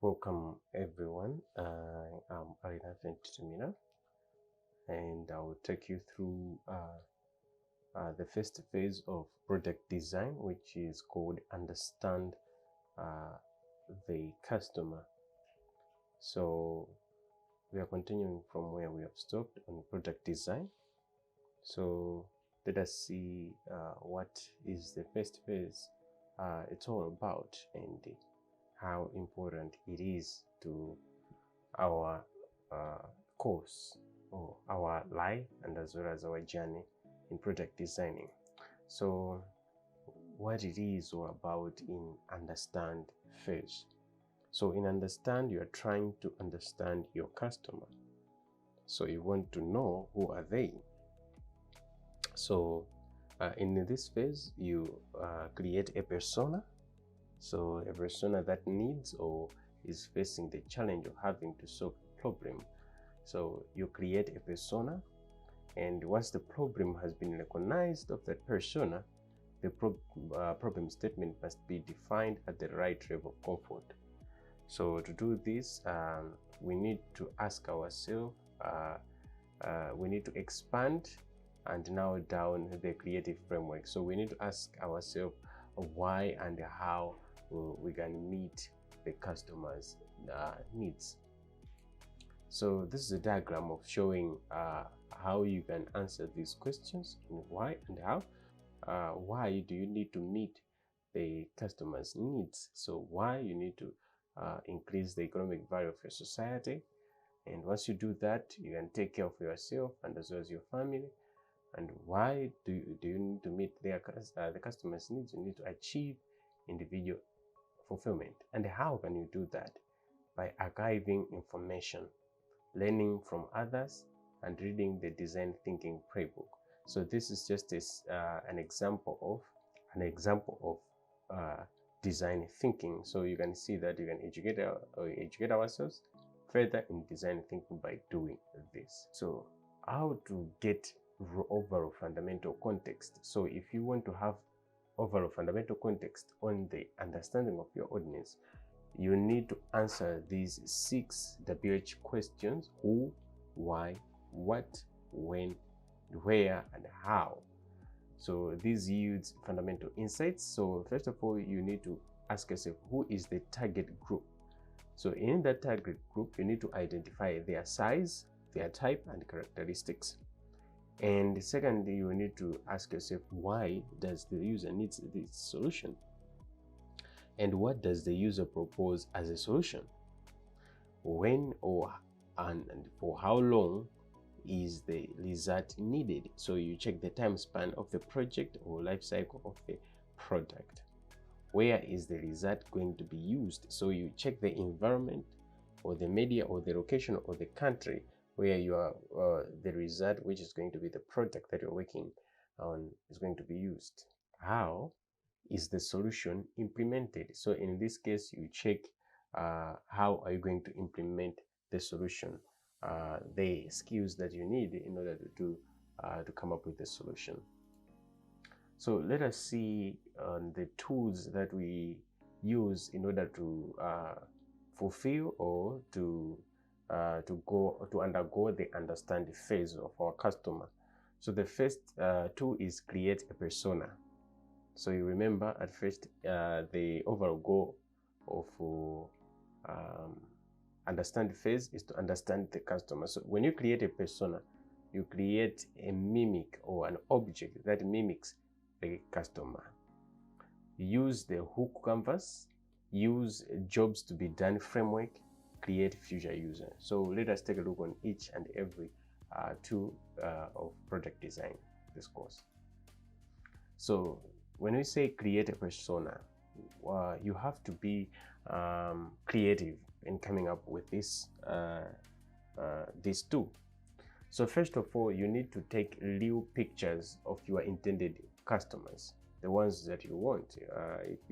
Welcome everyone. I'm Alinafe mtitimila, and I will take you through the first phase of product design, which is called understand the customer. So we are continuing from where we have stopped on product design. So let us see what is the first phase it's all about and how important it is to our course or our life, and as well as our journey in product designing. So what it is all about in understand phase. So in understand, you are trying to understand your customer. So you want to know who are they. So in this phase, you create a persona. So a persona that needs or is facing the challenge of having to solve a problem. So you create a persona, and once the problem has been recognized of that persona, the problem statement must be defined at the right level of comfort. So to do this, we need to ask ourselves, we need to expand and narrow down the creative framework. So we need to ask ourselves why and how we can meet the customer's needs. So this is a diagram of showing how you can answer these questions, and why and how. Why do you need to meet the customer's needs? So why you need to increase the economic value of your society, and once you do that, you can take care of yourself and as well as your family. And why do you need to meet the customer's needs? You need to achieve individual fulfillment. And how can you do that? By archiving information, learning from others, and reading the design thinking playbook. So this is just an example of design thinking. So you can see that you can educate ourselves further in design thinking by doing this. So how to get overall fundamental context. So if you want to have overall fundamental context on the understanding of your audience, you need to answer these 6 WH questions: who, why, what, when, where, and how. So these yields fundamental insights. So first of all, you need to ask yourself, who is the target group? So in that target group, you need to identify their size, their type, and characteristics. And secondly, you need to ask yourself, why does the user need this solution? And what does the user propose as a solution? When and for how long is the result needed? So you check the time span of the project or life cycle of the product. Where is the result going to be used? So you check the environment or the media or the location or the country where you are the result, which is going to be the product that you're working on, is going to be used. How is the solution implemented? So in this case, you check how are you going to implement the solution, the skills that you need in order to come up with the solution. So let us see the tools that we use in order to fulfill or to undergo the understand phase of our customer. So the first tool is create a persona. So you remember at first the overall goal of understand phase is to understand the customer. So when you create a persona, you create a mimic or an object that mimics the customer. Use the hook canvas, use jobs to be done framework, create future user. So let us take a look on each and every tool of project design this course. So when we say create a persona, you have to be creative in coming up with this tool. So first of all, you need to take real pictures of your intended customers, the ones that you want. If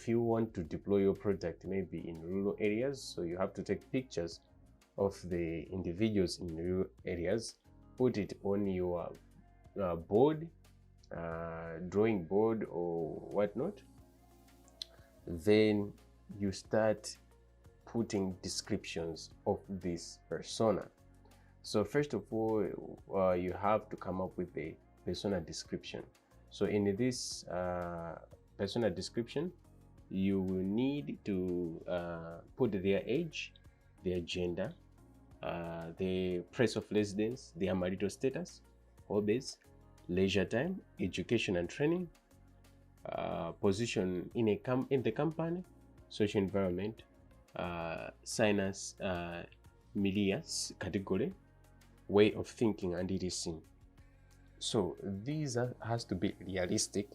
you want to deploy your product maybe in rural areas, so you have to take pictures of the individuals in rural areas, put it on your board, drawing board or whatnot, Then you start putting descriptions of this persona. So first of all, you have to come up with a persona description. So in this persona description, you will need to put their age, their gender, the place of residence, their marital status, hobbies, leisure time, education and training, position in the company, social environment, sinus milias category, way of thinking, and etc. So these has to be realistic,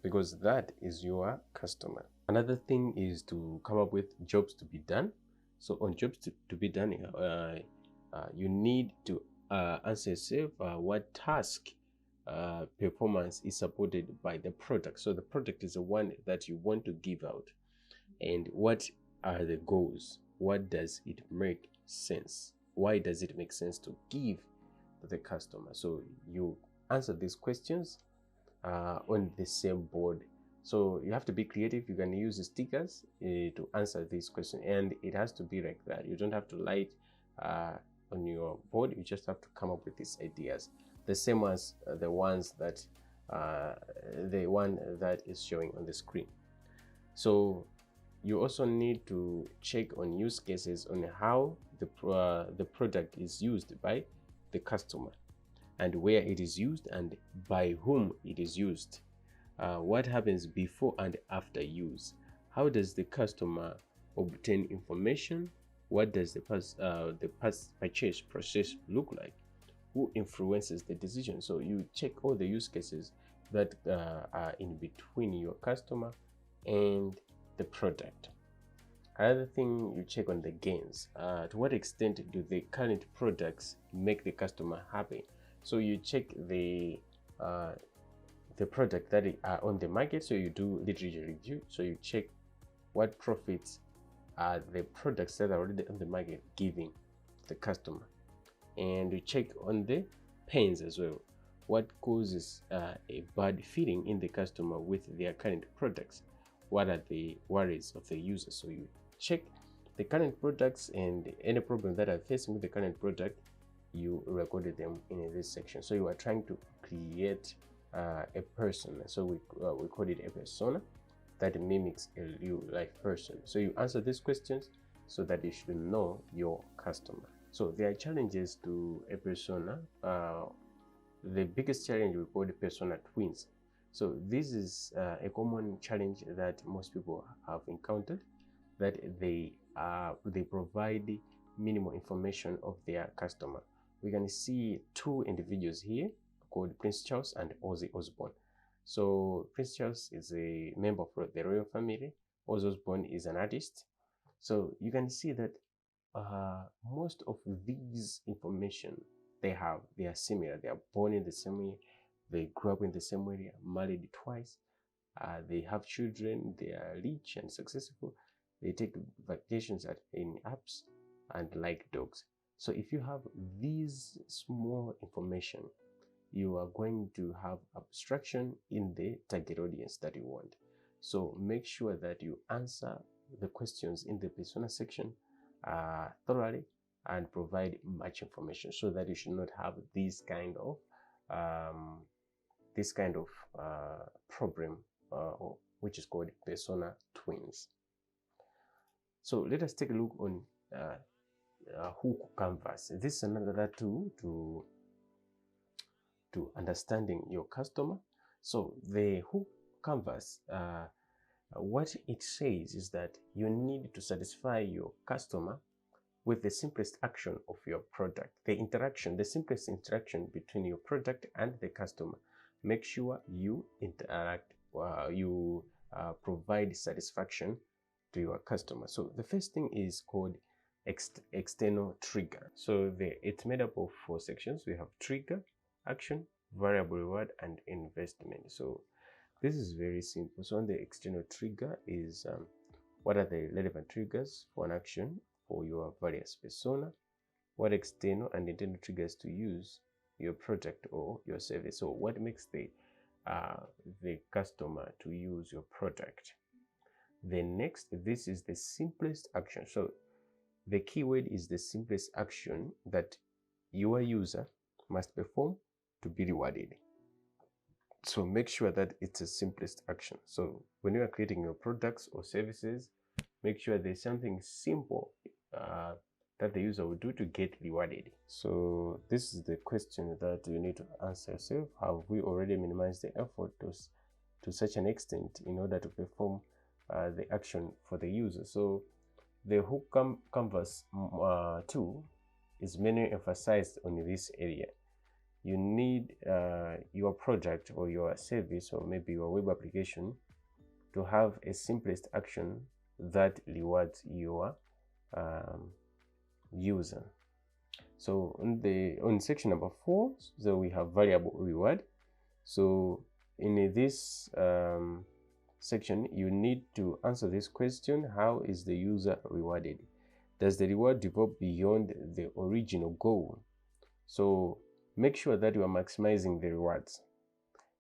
because that is your customer. Another thing is to come up with jobs to be done. So on jobs to be done, you need to answer yourself what task performance is supported by the product. So the product is the one that you want to give out, and what are the goals? What does it make sense? Why does it make sense to give to the customer? So you answer these questions on the same board. So you have to be creative. You can use the stickers to answer this question, and it has to be like that. You don't have to write on your board. You just have to come up with these ideas, the same as the ones that the one that is showing on the screen. So you also need to check on use cases on how the product is used by the customer, and where it is used and by whom it is used. What happens before and after use? How does the customer obtain information? What does the purchase process look like? Who influences the decision? So you check all the use cases that are in between your customer and the product. Another thing you check on the gains. To what extent do the current products make the customer happy? So you check the product that are on the market. So you do literature review. So you check what profits are the products that are already on the market giving the customer, and you check on the pains as well. What causes a bad feeling in the customer with their current products? What are the worries of the user? So you check the current products, and any problem that are facing with the current product, you recorded them in this section. So you are trying to create a person. So we call it a persona that mimics a real life person. So you answer these questions so that you should know your customer. So there are challenges to a persona. The biggest challenge we call the persona twins. So this is a common challenge that most people have encountered, that they provide minimal information of their customer. We can see two individuals here called Prince Charles and Ozzy Osbourne. So Prince Charles is a member of the royal family. Ozzy Osbourne is an artist. So you can see that most of these information they are similar. They are born in the same year, they grew up in the same area, married twice, they have children, they are rich and successful, they take vacations in Alps and like dogs. So if you have these small information, you are going to have abstraction in the target audience that you want. So make sure that you answer the questions in the persona section thoroughly and provide much information, so that you should not have this kind of problem, which is called persona twins. So let us take a look on hook canvas. This is another tool to understanding your customer. So the hook canvas, what it says is that you need to satisfy your customer with the simplest action of your product. The simplest interaction between your product and the customer. Make sure you interact, provide satisfaction to your customer. So the first thing is called external trigger. So it's made up of 4 sections. We have trigger, action, variable reward, and investment. So this is very simple. So on the external trigger is what are the relevant triggers for an action for your various persona, what external and internal triggers to use your product or your service. So what makes the customer to use your product? this is the simplest action. So the keyword is the simplest action that your user must perform to be rewarded. So make sure that it's the simplest action. So when you are creating your products or services, make sure there's something simple that the user will do to get rewarded. So this is the question that you need to answer yourself. Have we already minimized the effort to such an extent in order to perform the action for the user? So the hook canvas 2 is mainly emphasized on this area. You need your product or your service or maybe your web application to have a simplest action that rewards your user. So on section number 4, so we have variable reward. So in this section, you need to answer this question: how is the user rewarded? Does the reward develop beyond the original goal? So make sure that you are maximizing the rewards.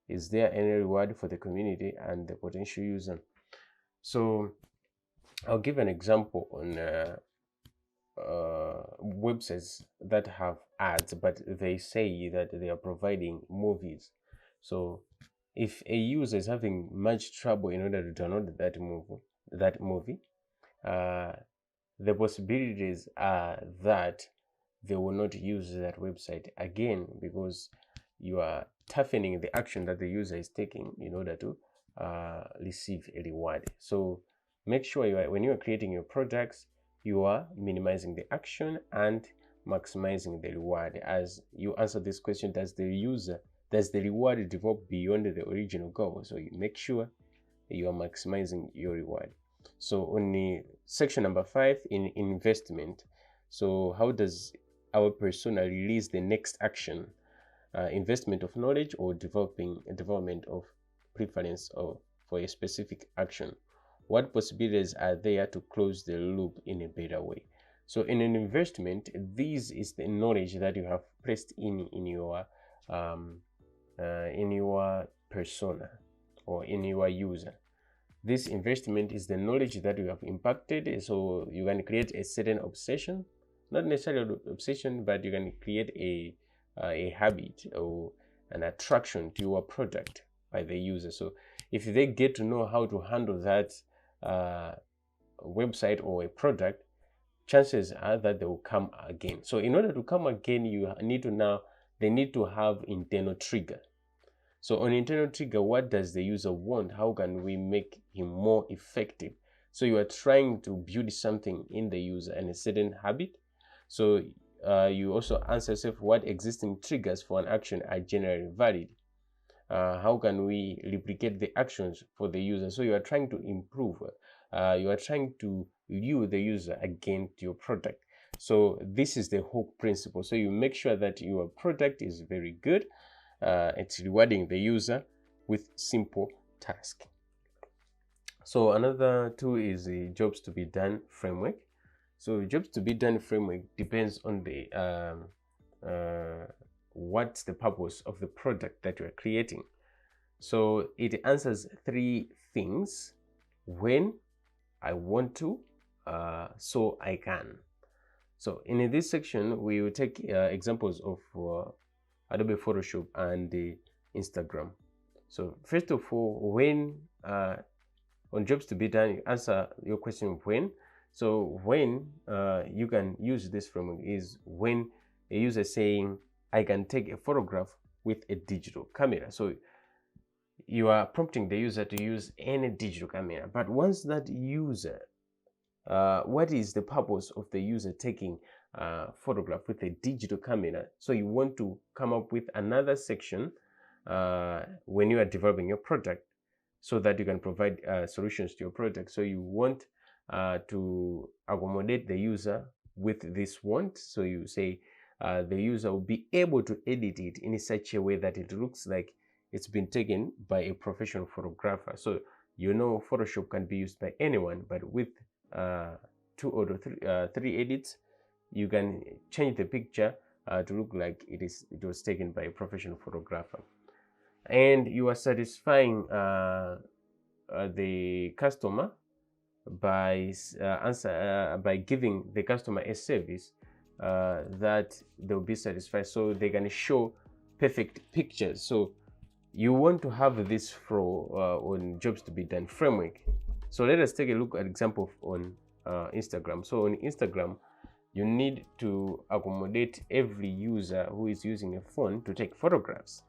Is there any reward for the community and the potential user? So I'll give an example on websites that have ads, but they say that they are providing movies. So if a user is having much trouble in order to download that movie, the possibilities are that they will not use that website again, because you are toughening the action that the user is taking in order to receive a reward. So make sure when you are creating your products, you are minimizing the action and maximizing the reward. As you answer this question, does the reward develop beyond the original goal? So you make sure you are maximizing your reward. So on the section number 5, in investment, so how does our persona release the next action? Investment of knowledge or development of preference for a specific action? What possibilities are there to close the loop in a better way? So in an investment, this is the knowledge that you have placed in your persona or in your user. This investment is the knowledge that you have impacted. So you can create a certain obsession, not necessarily obsession, but you can create a habit or an attraction to your product by the user. So if they get to know how to handle that website or a product, chances are that they will come again. So in order to come again, they need to have internal trigger. So on internal trigger, what does the user want? How can we make him more effective? So you are trying to build something in the user and a certain habit. So you also answer yourself, what existing triggers for an action are generally valid? How can we replicate the actions for the user? So you are trying to improve. You are trying to lure the user again to your product. So this is the hook principle. So you make sure that your product is very good. It's rewarding the user with simple tasks. So another tool is the jobs to be done framework. So jobs to be done framework depends on the what's the purpose of the product that you are creating. So it answers 3 things: when, I want to, so I can. So in this section, we will take examples of Adobe Photoshop and Instagram. So first of all, when on jobs to be done, you answer your question when. So when you can use this framework is when a user is saying, I can take a photograph with a digital camera. So you are prompting the user to use any digital camera. But once that user, what is the purpose of the user taking photograph with a digital camera? So you want to come up with another section when you are developing your product, so that you can provide solutions to your product. So you want to accommodate the user with this want. So you say the user will be able to edit it in such a way that it looks like it's been taken by a professional photographer. So Photoshop can be used by anyone, but with 2 or 3 edits, you can change the picture to look like it was taken by a professional photographer. And you are satisfying the customer by giving the customer a service that they'll be satisfied, so they can show perfect pictures. So you want to have this flow on jobs to be done framework. So let us take a look at example on Instagram. So on Instagram, you need to accommodate every user who is using a phone to take photographs.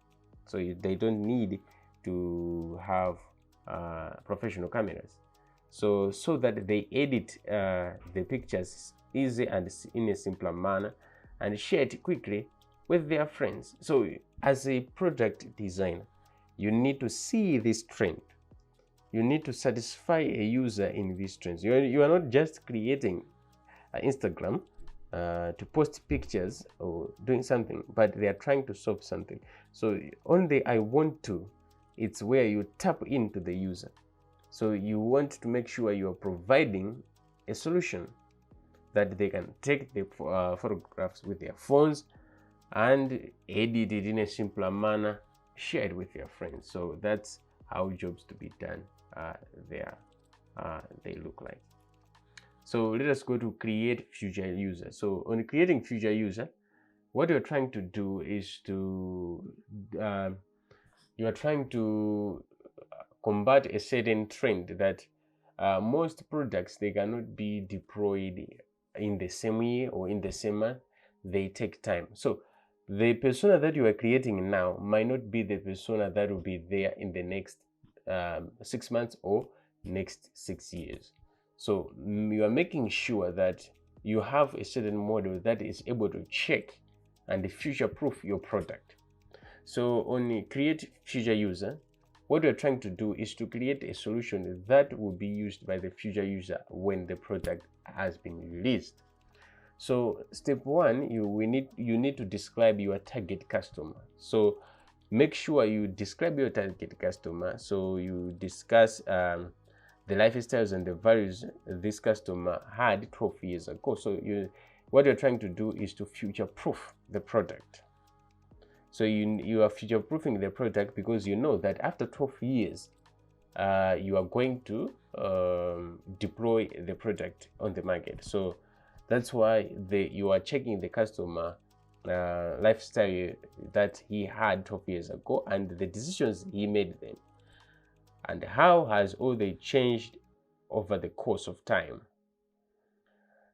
So they don't need to have professional cameras. So that they edit the pictures easy and in a simpler manner and share it quickly with their friends. So as a product designer, you need to see this trend. You need to satisfy a user in these trends. You are not just creating Instagram to post pictures or doing something, but they are trying to solve something. So on the I want to, it's where you tap into the user. So you want to make sure you are providing a solution that they can take the photographs with their phones and edit it in a simpler manner, share it with your friends. So that's how jobs to be done they look like. So let us go to create future user. So on creating future user, what you're trying to do is to you are trying to combat a certain trend that most products, they cannot be deployed in the same year or in the same month. They take time. So the persona that you are creating now might not be the persona that will be there in the next 6 months or next 6 years. So you are making sure that you have a certain model that is able to check and future-proof your product. So on create future user, what we're trying to do is to create a solution that will be used by the future user when the product has been released. So step one, you need to describe your target customer. So make sure you describe your target customer. So you discuss the lifestyles and the values this customer had 12 years ago. So what you're trying to do is to future-proof the product. So you are future-proofing the product because you know that after 12 years, you are going to deploy the product on the market. So that's why you are checking the customer lifestyle that he had 12 years ago and the decisions he made then. And how has all they changed over the course of time.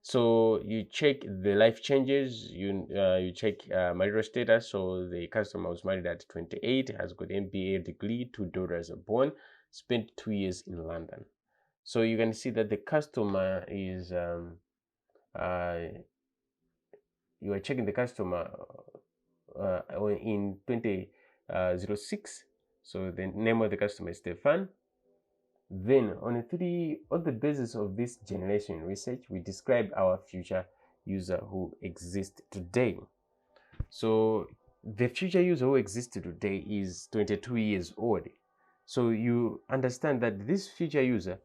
So you check the life changes, you check marital status. So the customer was married at 28, has got MBA degree, 2 daughters are born, spent 2 years in London. So you can see that the customer is, you are checking the customer in 2006. So the name of the customer is Stefan. Then on the basis of this generation research, we describe our future user who exists today. So the future user who exists today is 22 years old. So you understand that this future user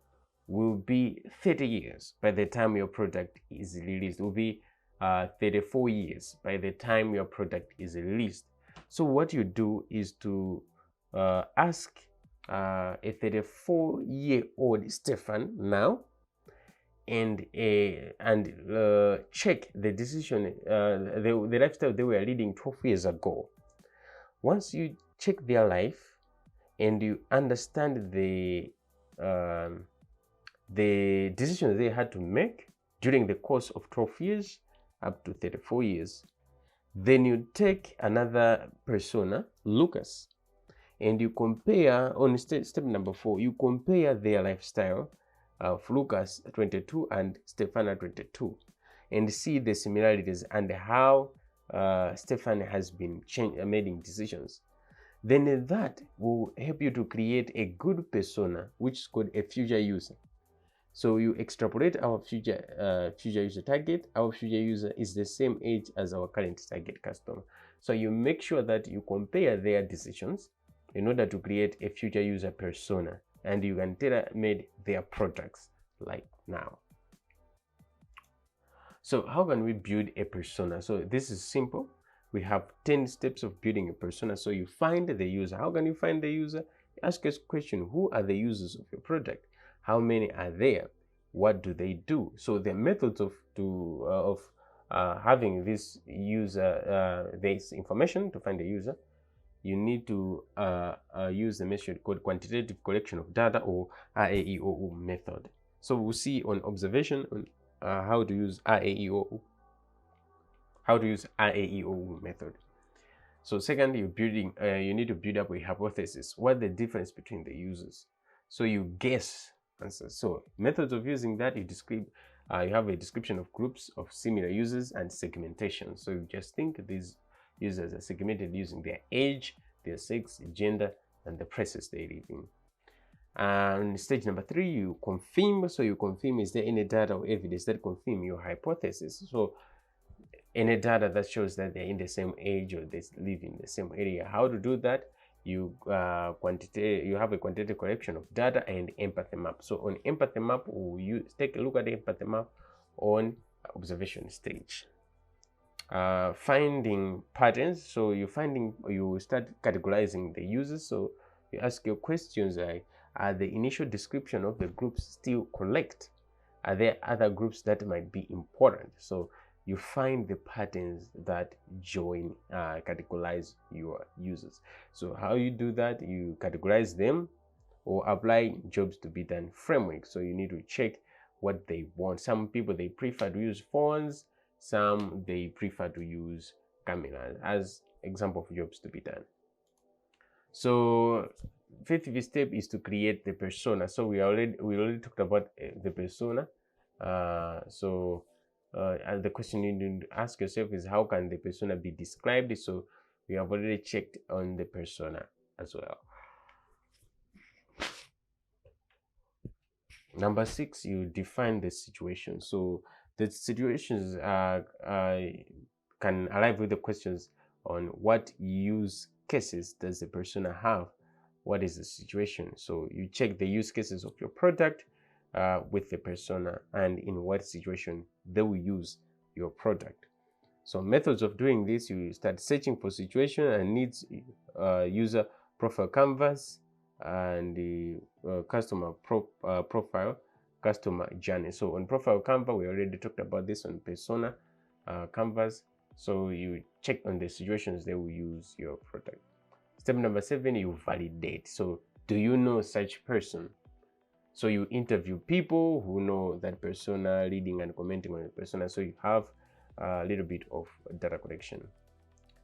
will be 30 years by the time your product is released. It will be 34 years by the time your product is released. So what you do is to ask a 34-year-old Stefan now and check the decision, the lifestyle they were leading 12 years ago. Once you check their life and you understand the decisions they had to make during the course of 12 years up to 34 years, then you take another persona, Lucas, and you compare on step number 4, you compare their lifestyle of Lucas 22 and Stefan 22 and see the similarities and how Stefan has been making decisions. Then that will help you to create a good persona, which is called a future user. So you extrapolate our future user target. Our future user is the same age as our current target customer. So you make sure that you compare their decisions in order to create a future user persona, and you can tailor-made their products like now. So how can we build a persona? So this is simple. We have 10 steps of building a persona. So you find the user. How can you find the user? Ask us a question. Who are the users of your product? How many are there? what do they do. So the methods of having this user this information to find the user, you need to use the method called quantitative collection of data, or IdealabMw method. So we'll see on observation on how to use IdealabMw method. So second, you need to build up a hypothesis. What the difference between the users? So you guess answers. So methods of using that, you have a description of groups of similar users and segmentation. So you just think these users are segmented using their age, their sex, gender, and the places they live in. And stage number 3, you confirm. So you confirm, is there any data or evidence that confirm your hypothesis? So any data that shows that they're in the same age or they live in the same area. How to do that? You have a quantitative collection of data and empathy map. So on empathy map, you take a look at the empathy map on observation stage. Finding patterns. So you start categorizing the users. So you ask your questions like, are the initial description of the groups still correct? Are there other groups that might be important? So you find the patterns that categorize your users. So how you do that? You categorize them or apply jobs to be done framework. So you need to check what they want. Some people, they prefer to use phones. Some, they prefer to use cameras as example of jobs to be done. So fifth step is to create the persona. So we already talked about the persona. And the question you need to ask yourself is, how can the persona be described? So we have already checked on the persona as well. Number 6, you define the situation. So the situations can arrive with the questions on what use cases does the persona have? What is the situation? So you check the use cases of your product with the persona and in what situation they will use your product. So methods of doing this, you start searching for situation and needs, user profile canvas, and the customer profile, customer journey. So on profile canvas, we already talked about this. On persona canvas, so you check on the situations they will use your product. Step number 7, you validate. So do you know such person? So you interview people who know that persona, reading and commenting on the persona. So you have a little bit of data collection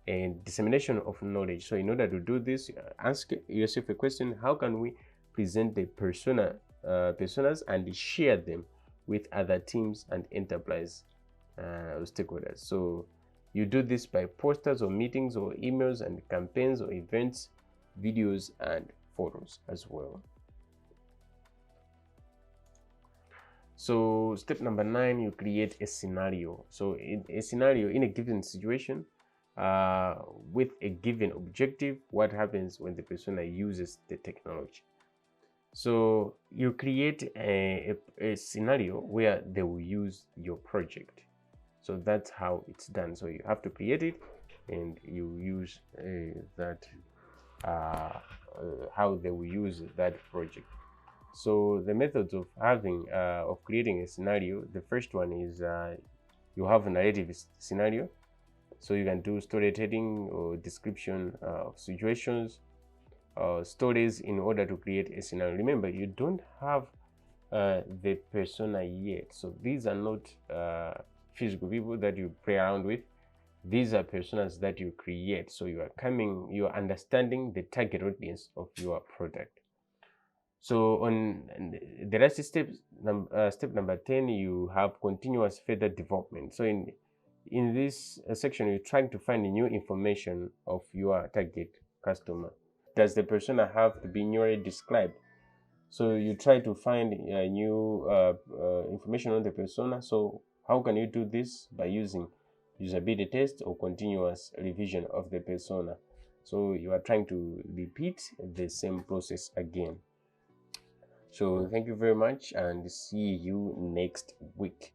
and dissemination of knowledge. So in order to do this, ask yourself a question: how can we present the personas and share them with other teams and enterprise stakeholders? So you do this by posters or meetings or emails and campaigns or events, videos and photos as well. So step number 9, you create a scenario. So in a scenario, in a given situation, with a given objective, what happens when the persona uses the technology? So you create a scenario where they will use your project. So that's how it's done. So you have to create it and you use how they will use that project. So the methods of creating a scenario, the first one is you have a narrative scenario. So you can do storytelling or description of situations, stories in order to create a scenario. Remember, you don't have the persona yet. So these are not physical people that you play around with. These are personas that you create. So you are understanding the target audience of your product. So on the last step, step number 10, you have continuous further development. So in this section, you're trying to find new information of your target customer. Does the persona have to be newly described? So you try to find new information on the persona. So how can you do this? By using usability test or continuous revision of the persona. So you are trying to repeat the same process again. So thank you very much and see you next week.